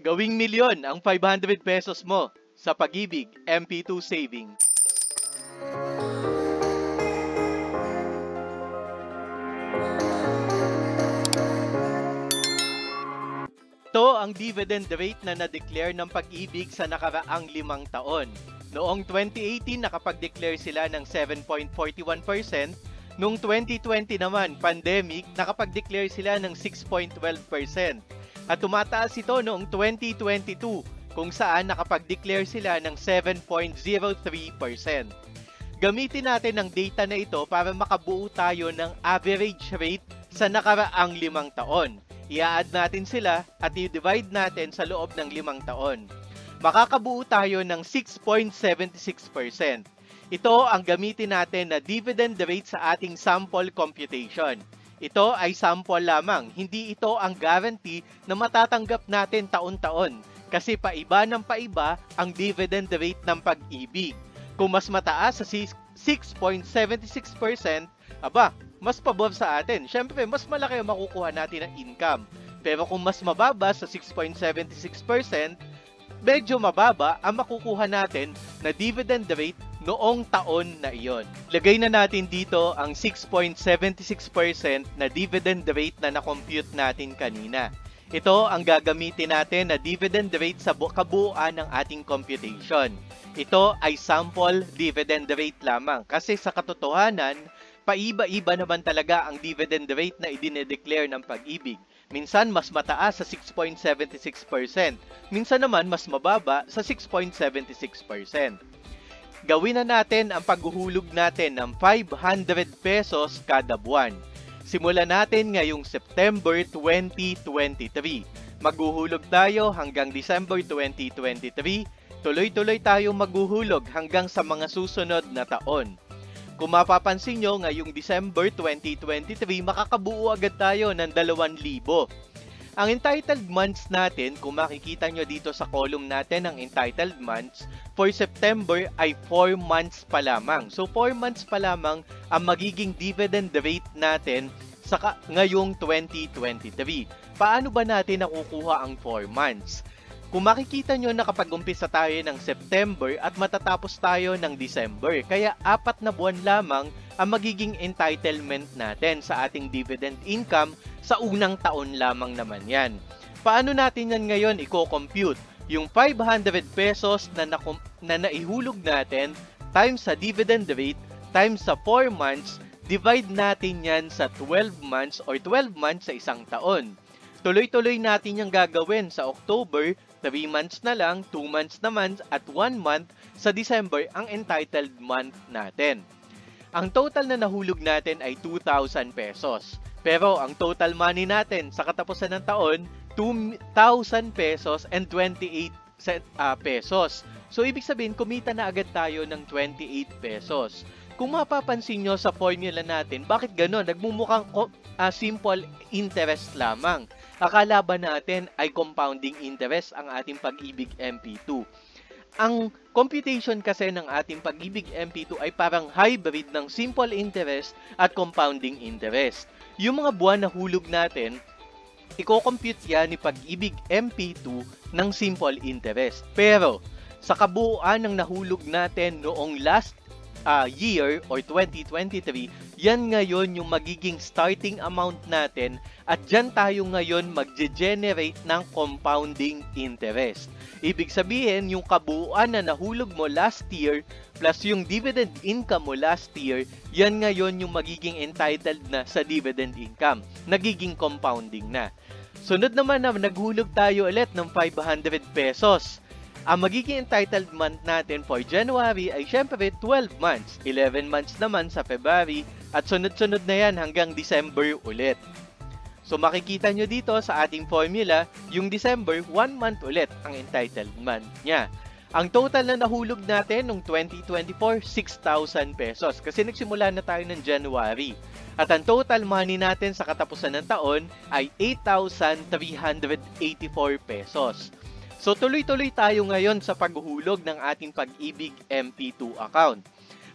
Gawing milyon ang 500 pesos mo sa Pag-ibig MP2 Savings. Ito ang dividend rate na na-declare ng Pag-ibig sa nakaraang 5 taon. Noong 2018, nakapag-declare sila ng 7.41%. Noong 2020 naman, pandemic, nakapag-declare sila ng 6.12%. At tumataas ito noong 2022, kung saan nakapag-declare sila ng 7.03%. Gamitin natin ang data na ito para makabuo tayo ng average rate sa nakaraang 5 taon. I-add natin sila at i-divide natin sa loob ng 5 taon. Makakabuo tayo ng 6.76%. Ito ang gamitin natin na dividend rate sa ating sample computation. Ito ay sample lamang, hindi ito ang guarantee na matatanggap natin taon-taon kasi paiba ng paiba ang dividend rate ng Pag-ibig. Kung mas mataas sa 6.76%, mas pabor sa atin. Siyempre, mas malaki ang makukuha natin ng income. Pero kung mas mababa sa 6.76%, medyo mababa ang makukuha natin na dividend rate noong taon na iyon. Lagay na natin dito ang 6.76% na dividend rate na na-compute natin kanina. Ito ang gagamitin natin na dividend rate sa kabuuan ng ating computation. Ito ay sample dividend rate lamang kasi sa katotohanan, paiba-iba naman talaga ang dividend rate na idinedeclare ng Pag-ibig. Minsan mas mataas sa 6.76%, minsan naman mas mababa sa 6.76%. Gawin na natin ang paghuhulog natin ng 500 pesos kada buwan. Simulan natin ngayong September 2023. Maghuhulog tayo hanggang December 2023. Tuloy-tuloy tayo maghuhulog hanggang sa mga susunod na taon. Kung mapapansin nyo, ngayong December 2023, makakabuo agad tayo ng 2,000. Ang entitled months natin, kung makikita nyo dito sa column natin ang entitled months, for September ay 4 months pa lamang. So 4 months pa lamang ang magiging dividend rate natin sa ngayong 2023. Paano ba natin nakukuha ang 4 months? Kung makikita nyo, nakapag-umpisa tayo ng September at matatapos tayo ng December. Kaya 4 na buwan lamang ang magiging entitlement natin sa ating dividend income sa unang taon lamang naman yan. Paano natin yan ngayon i-compute? Yung 500 pesos na naihulog natin times sa dividend rate times sa 4 months, divide natin yan sa 12 months or 12 months sa isang taon. Tuloy-tuloy natin yung gagawin sa October, 3 months na lang, 2 months naman, at 1 month sa December ang entitled month natin. Ang total na nahulog natin ay 2,000 pesos. Pero ang total money natin sa katapusan ng taon, 2,000 pesos and 28 pesos. So, ibig sabihin, kumita na agad tayo ng 28 pesos. Kung mapapansin nyo sa formula natin, bakit gano'n? Nagmumukhang simple interest lamang. Akala ba natin ay compounding interest ang ating Pag-ibig MP2? Ang computation kasi ng ating Pag-ibig MP2 ay parang hybrid ng simple interest at compounding interest. Yung mga buwan na hulog natin, i-compute yan ni Pag-ibig MP2 ng simple interest. Pero sa kabuuan ng nahulog natin noong last year or 2023, yan ngayon yung magiging starting amount natin at dyan tayo ngayon magge-generate ng compounding interest. Ibig sabihin, yung kabuuan na nahulog mo last year plus yung dividend income mo last year, yan ngayon yung magiging entitled na sa dividend income. Nagiging compounding na. Sunod naman na naghulog tayo ulit ng 500 pesos. Ang magiging entitled month natin for January ay syempre 12 months. 11 months naman sa February at sunod-sunod na yan hanggang December ulit. So makikita nyo dito sa ating formula, yung December, 1 month ulit ang entitled month niya. Ang total na nahulog natin noong 2024, 6,000 pesos kasi nagsimula na tayo ng January. At ang total money natin sa katapusan ng taon ay 8,384 pesos. So tuloy-tuloy tayo ngayon sa paghuhulog ng ating Pag-ibig MP2 account.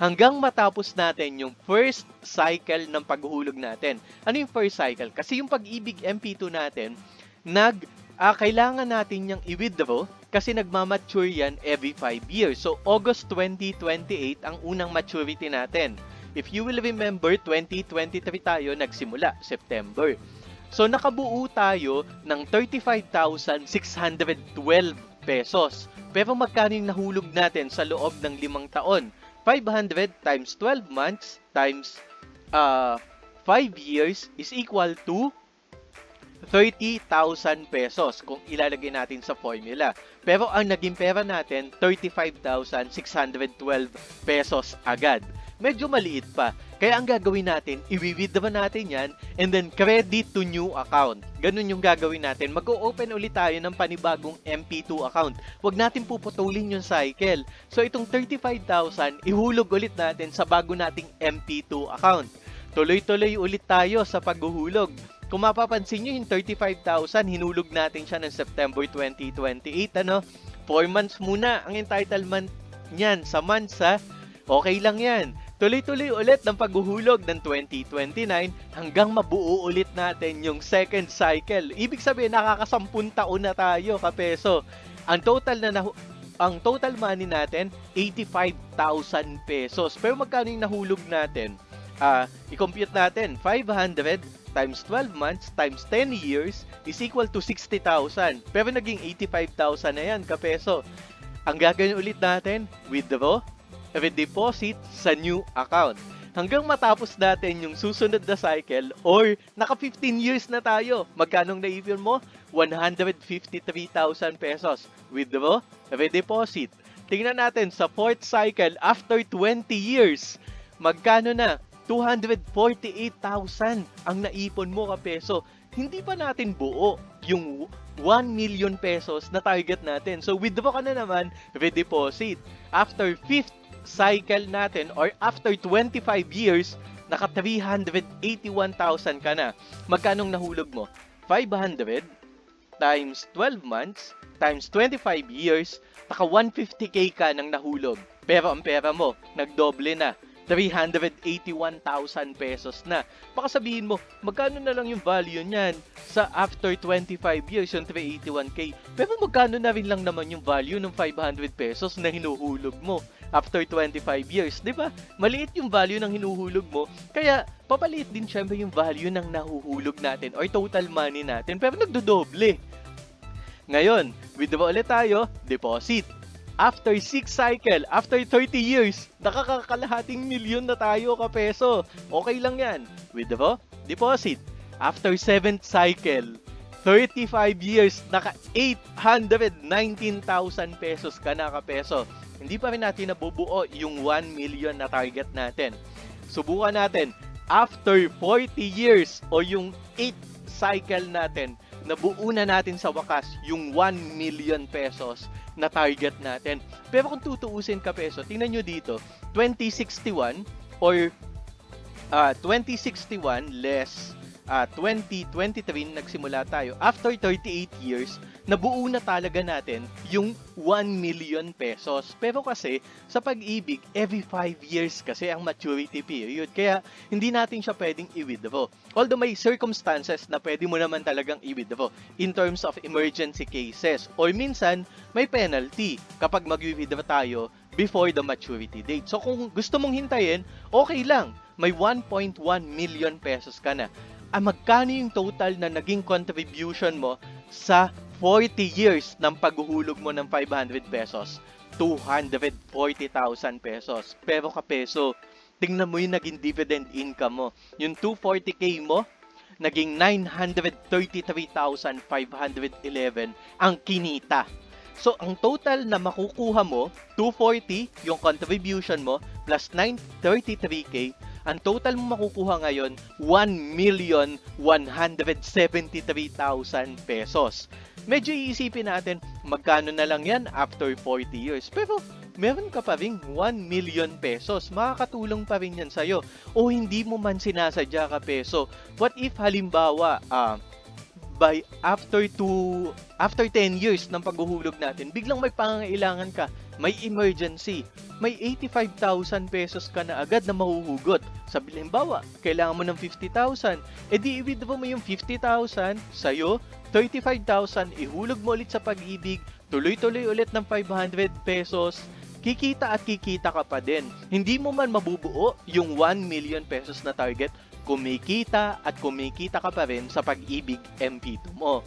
Hanggang matapos natin yung first cycle ng paghuhulog natin. Ano yung first cycle? Kasi yung Pag-ibig MP2 natin, Kailangan natin niyang i-withdraw kasi nagmamature yan every 5 years. So, August 2028 ang unang maturity natin. If you will remember, 2023 tayo nagsimula, September. So, nakabuo tayo ng 35,612 pesos. Pero magkano yung nahulog natin sa loob ng 5 taon? 500 times 12 months times 5 years is equal to 30,000 pesos kung ilalagay natin sa formula. Pero ang naging pera natin, 35,612 pesos agad. Medyo maliit pa. Kaya ang gagawin natin, i-withdraw natin yan and then credit to new account. Ganun yung gagawin natin. Mag-o-open ulit tayo ng panibagong MP2 account. Huwag natin puputulin yung cycle. So itong 35,000, ihulog ulit natin sa bago nating MP2 account. Tuloy-tuloy ulit tayo sa paghuhulog. Kung mapapansin nyo, yung 35,000, hinulog natin siya ng September 2028, 4 months muna ang entitlement niyan sa months, ha? Okay lang yan. Tuloy-tuloy ulit ng paghuhulog ng 2029 hanggang mabuo ulit natin yung second cycle. Ibig sabihin, nakakasampung taon na tayo, kapeso. Ang total money natin, 85,000 pesos. Pero magkano yung nahulog natin? I-compute natin, 500 times 12 months times 10 years is equal to 60,000. Pero naging 85,000 na yan, kapeso. Ang gagawin ulit natin, withdraw, redeposit sa new account. Hanggang matapos natin yung susunod na cycle or naka 15 years na tayo. Magkano naipon mo? 153,000 pesos. Withdraw, redeposit. Tingnan natin sa fourth cycle after 20 years. Magkano na? 248,000 ang naipon mo, kapeso. Hindi pa natin buo yung 1 million pesos na target natin. So, withdraw ka na naman, redeposit. After 5th cycle natin or after 25 years, naka 381,000 ka na. Magkanong nahulog mo? 500 times 12 months times 25 years, naka 150k ka nang nahulog. Pero ang pera mo, nagdoble na. 381,000 pesos na. Baka sabihin mo, magkano na lang yung value niyan sa after 25 years, yung 381k. Pero magkano na rin lang naman yung value ng 500 pesos na hinuhulog mo after 25 years, di ba? Maliit yung value ng hinuhulog mo, kaya papaliit din syempre yung value ng nahuhulog natin or total money natin, pero nagdodoble. Ngayon, withdraw ulit tayo, deposit. After 6 cycle, after 30 years, nakakakalahating milyon na tayo, kapeso. Okay lang yan. Withdraw, deposit. After 7th cycle, 35 years, naka 819,000 pesos ka na, kapeso. Hindi pa rin natin nabubuo yung 1 million na target natin. Subukan natin, after 40 years o yung 8th cycle natin, nabuo na natin sa wakas yung 1 million pesos na target natin. Pero kung tutuusin, kapeso, tingnan nyo dito, 2061 or 2061 less 2023 nagsimula tayo. After 38 years, nabuo na talaga natin yung 1 million pesos. Pero kasi, sa pag-ibig, every 5 years kasi ang maturity period. Kaya, hindi natin siya pwedeng i-withdraw. Although may circumstances na pwede mo naman talagang i-withdraw in terms of emergency cases. Or minsan, may penalty kapag mag-withdraw tayo before the maturity date. So, kung gusto mong hintayin, okay lang. May 1.1 million pesos ka na. Magkano yung total na naging contribution mo sa 40 years ng paghuhulog mo ng 500 pesos? 240,000 pesos. Pero kapeso, tingnan mo yung naging dividend income mo. Yung 240k mo, naging 933,511 ang kinita. So, ang total na makukuha mo, 240 yung contribution mo, plus 933k, ang total mo makukuha ngayon, 1,173,000 pesos. Medyo iisipin natin, magkano na lang yan after 40 years. Pero, meron ka pa rin 1 million pesos. Makakatulong pa rin yan sa'yo. O hindi mo man sinasadya, ka peso. What if halimbawa, by after 10 years ng paghuhulog natin, biglang may pangangailangan ka, may emergency, may 85,000 pesos ka na agad na mahuhugot. Sabi halimbawa, kailangan mo ng 50,000, edi i-withdraw mo yung 50,000 sa'yo, 35,000 ihulog mo ulit sa Pag-ibig, tuloy-tuloy ulit ng 500 pesos, kikita at kikita ka pa din. Hindi mo man mabubuo yung 1 million pesos na target, kumikita at kumikita ka pa rin sa Pag-ibig MP2 mo.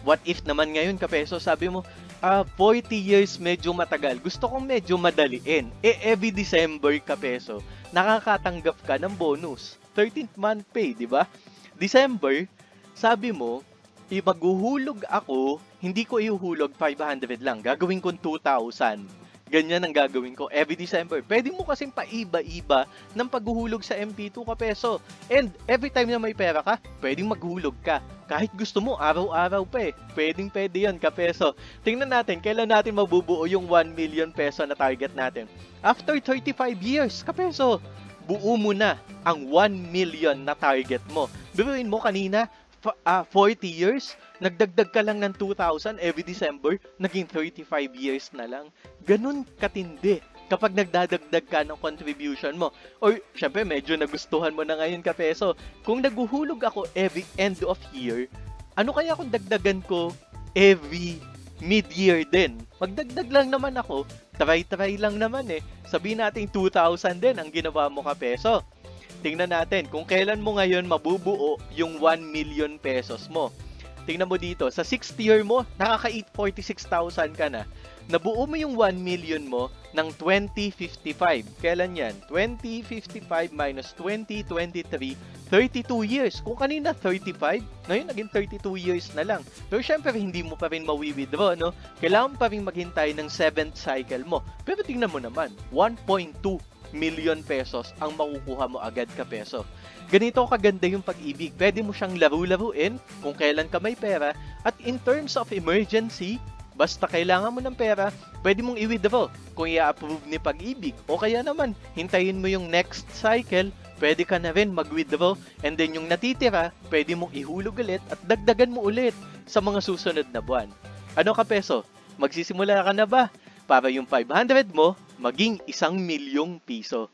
What if naman ngayon, kapeso, sabi mo, 40 years medyo matagal, gusto kong medyo madaliin. Every December, kapeso, nakakatanggap ka ng bonus. 13th month pay, di ba? December, sabi mo, maghuhulog ako, hindi ko ihuhulog 500 lang, gagawin ko 2,000. Ganyan ang gagawin ko every December. Pwede mo kasing paiba-iba ng paghuhulog sa MP2, kapeso. And every time na may pera ka, pwedeng maghulog ka. Kahit gusto mo, araw-araw pa eh. Pwede yan, kapeso. Tingnan natin, kailan natin mabubuo yung 1 million peso na target natin. After 35 years, kapeso, buo mo na ang 1 million na target mo. Biruin mo kanina, 40 years, nagdagdag ka lang ng 2,000 every December, naging 35 years na lang. Ganun katindi kapag nagdadagdag ka ng contribution mo. Or, syempre, medyo nagustuhan mo na ngayon, kapeso. Kung naguhulog ako every end of year, ano kaya kung dagdagan ko every mid-year din? Magdagdag lang naman ako, try lang naman eh. Sabihin natin 2,000 din ang ginawa mo, kapeso. Tingnan natin kung kailan mo ngayon mabubuo yung 1 million pesos mo. Tingnan mo dito, sa 6th year mo, nakaka-846,000 ka na. Nabuo mo yung 1 million mo ng 2055. Kailan yan? 2055 minus 2023, 32 years. Kung kanina 35, ngayon naging 32 years na lang. Pero syempre hindi mo pa rin mawi-withdraw, no? Kailangan pa rin maghintay ng 7th cycle mo. Pero tingnan mo naman, 1.2 million pesos ang makukuha mo agad, kapeso. Ganito kaganda yung Pag-ibig. Pwede mo siyang laro-laruin kung kailan ka may pera. At in terms of emergency, basta kailangan mo ng pera, pwede mong i-withdraw kung i-approve ni Pag-ibig. O kaya naman, hintayin mo yung next cycle, pwede ka na rin mag-withdraw. And then yung natitira, pwede mong ihulog ulit at dagdagan mo ulit sa mga susunod na buwan. Ano, kapeso? Magsisimula ka na ba para yung 500 mo maging 1 milyong piso?